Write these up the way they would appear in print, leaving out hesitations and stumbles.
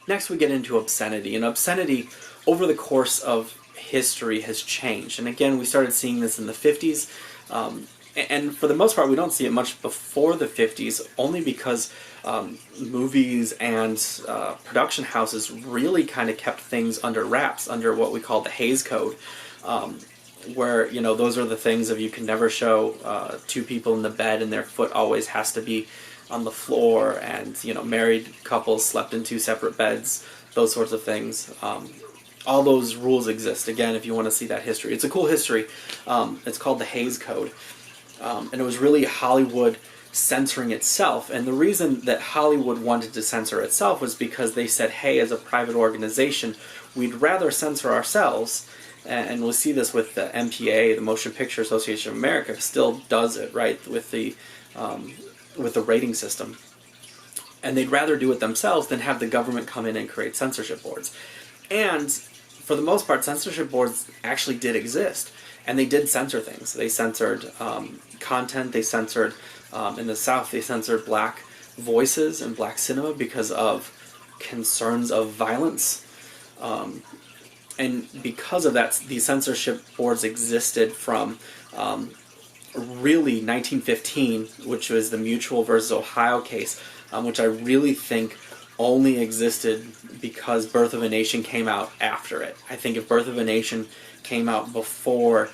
Next we get into obscenity, and obscenity over the course of history has changed. And again, we started seeing this in the 50s, and for the most part we don't see it much before the 50s, only because movies and production houses really kind of kept things under wraps, under what we call the Hays Code, where, you know, those are the things of you can never show two people in the bed and their foot always has to be on the floor, and, you know, married couples slept in two separate beds, those sorts of things. All those rules exist, again, if you want to see that history. It's a cool history. It's called the Hays Code. And it was really Hollywood censoring itself. And the reason that Hollywood wanted to censor itself was because they said, hey, as a private organization, we'd rather censor ourselves. And we'll see this with the MPA, the Motion Picture Association of America, still does it, right, with the rating system. And they'd rather do it themselves than have the government come in and create censorship boards. And for the most part, censorship boards actually did exist. And they did censor things. They censored content. They censored, in the South, they censored black voices and black cinema because of concerns of violence. And because of that, these censorship boards existed from really 1915, which was the Mutual versus Ohio case, which I really think only existed because Birth of a Nation came out after it. I think if Birth of a Nation came out before,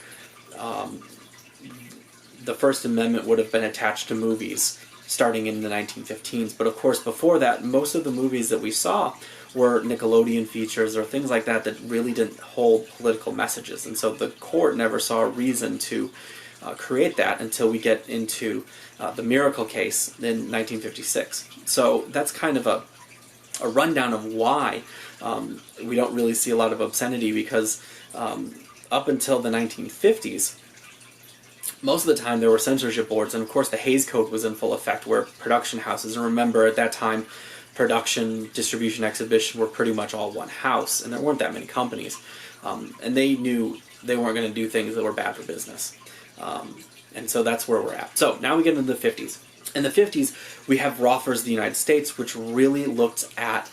the First Amendment would have been attached to movies starting in the 1915s. But of course, before that, most of the movies that we saw were Nickelodeon features or things like that that really didn't hold political messages. And so the court never saw a reason to create that until we get into the Miracle case in 1956. So that's kind of a rundown of why we don't really see a lot of obscenity, because up until the 1950s, most of the time there were censorship boards, and of course the Hays Code was in full effect, where production houses, and remember at that time, production, distribution, exhibition were pretty much all one house, and there weren't that many companies. And they knew they weren't going to do things that were bad for business. And so that's where we're at. So now we get into the 50s. In the 50s, we have Raw vs. the United States, which really looked at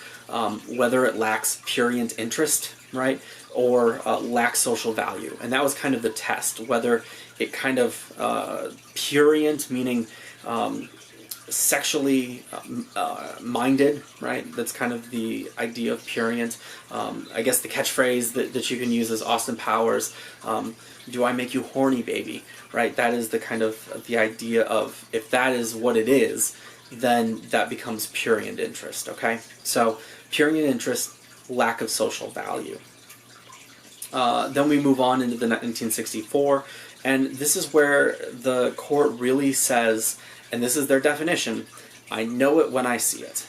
whether it lacks prurient interest, right, or lacks social value. And that was kind of the test, whether it kind of prurient, meaning sexually minded, right? That's kind of the idea of prurient. I guess the catchphrase that you can use is Austin Powers, do I make you horny, baby? Right? That is the kind of the idea of, if that is what it is, then that becomes prurient interest, okay? So prurient interest, lack of social value. Then we move on into the 1964, and this is where the court really says, and this is their definition, I know it when I see it.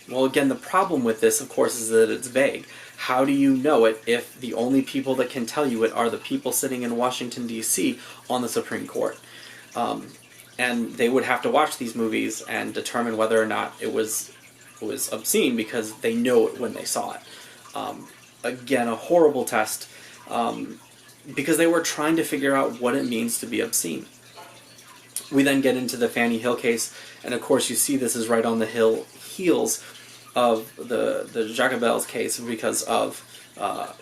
Well, again, the problem with this, of course, is that it's vague. How do you know it if the only people that can tell you it are the people sitting in Washington, D.C. on the Supreme Court? And they would have to watch these movies and determine whether or not it was obscene, because they know it when they saw it. Again, a horrible test, because they were trying to figure out what it means to be obscene. We then get into the Fannie Hill case, and of course you see this is right on the heels of the Jacobel's case, because of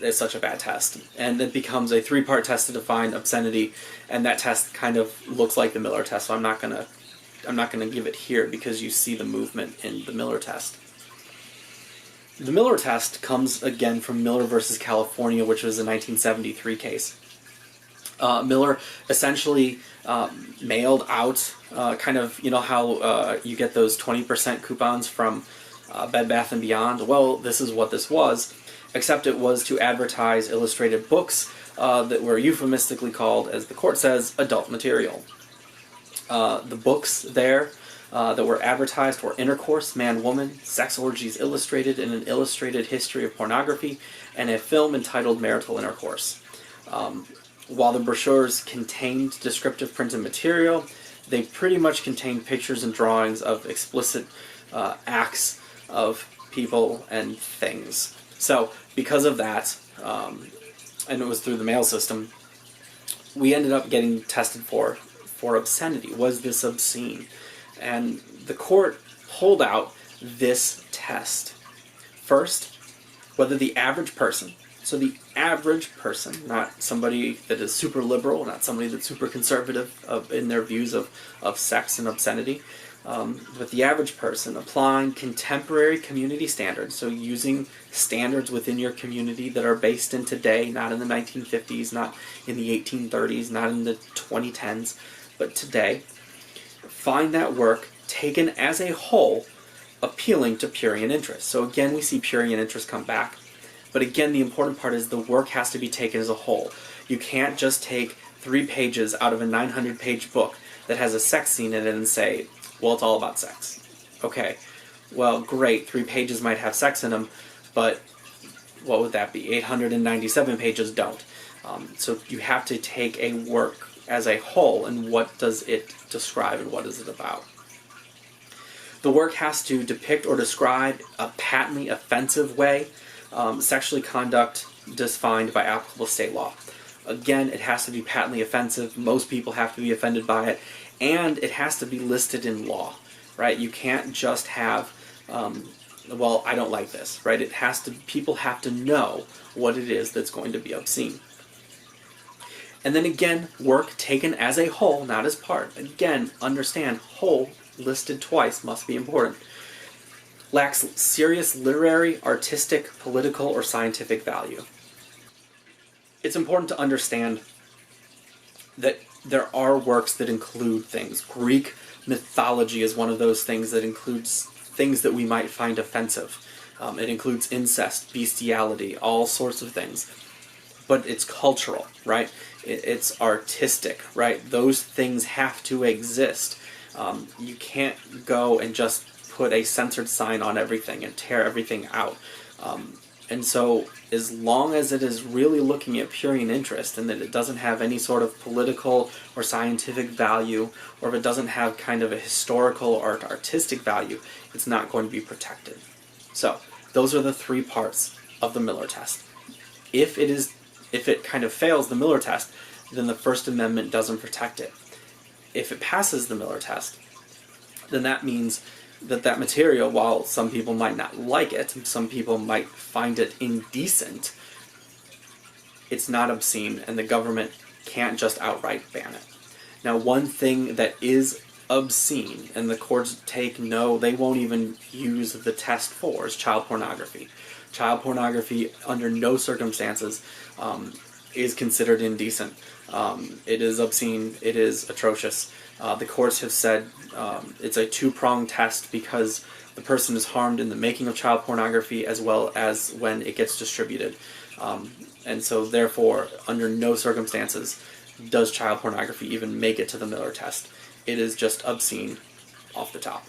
it's such a bad test. And it becomes a three-part test to define obscenity, and that test kind of looks like the Miller test, so I'm not gonna give it here because you see the movement in the Miller test. The Miller test comes again from Miller versus California, which was a 1973 case. Miller essentially mailed out kind of, you know how you get those 20% coupons from Bed Bath & Beyond? Well, this is what this was, except it was to advertise illustrated books that were euphemistically called, as the court says, adult material. The books there that were advertised were Intercourse, Man-Woman, Sex Orgies Illustrated, and an Illustrated History of Pornography, and a film entitled Marital Intercourse. While the brochures contained descriptive printed material, they pretty much contained pictures and drawings of explicit acts of people and things. So, because of that, and it was through the mail system, we ended up getting tested for obscenity. Was this obscene? And the court pulled out this test First, whether the average person, so the average person, not somebody that is super liberal, not somebody that's super conservative in their views of sex and obscenity, but the average person applying contemporary community standards, so using standards within your community that are based in today, not in the 1950s, not in the 1830s, not in the 2010s, but today, find that work taken as a whole appealing to Purian interest. So again, we see Purian interest come back. But again, the important part is the work has to be taken as a whole. You can't just take 3 pages out of a 900-page book that has a sex scene in it and say, well, it's all about sex. Okay, well, great, 3 pages might have sex in them, but what would that be? 897 pages don't. So you have to take a work as a whole, and what does it describe and what is it about? The work has to depict or describe a patently offensive way sexually conduct defined by applicable state law. Again, it has to be patently offensive. Most people have to be offended by it, and it has to be listed in law, right? You can't just have, well, I don't like this, right? It has to. People have to know what it is that's going to be obscene. And then again, work taken as a whole, not as part. Again, understand, whole listed twice must be important. Lacks serious literary, artistic, political, or scientific value. It's important to understand that there are works that include things. Greek mythology is one of those things that includes things that we might find offensive. It includes incest, bestiality, all sorts of things. But it's cultural, right? It's artistic, right? Those things have to exist. You can't go and just put a censored sign on everything and tear everything out. And so as long as it is really looking at Purian interest and that it doesn't have any sort of political or scientific value, or if it doesn't have kind of a historical or artistic value, it's not going to be protected. So those are the 3 parts of the Miller test. If it kind of fails the Miller test, then the First Amendment doesn't protect it. If it passes the Miller test, then that means that material, while some people might not like it, some people might find it indecent, it's not obscene, and the government can't just outright ban it. Now, one thing that is obscene, and the courts take no, they won't even use the test for, is child pornography. Child pornography, under no circumstances, is considered indecent. It is obscene. It is atrocious. The courts have said it's a 2-pronged test because the person is harmed in the making of child pornography as well as when it gets distributed. And so therefore, under no circumstances does child pornography even make it to the Miller test. It is just obscene off the top.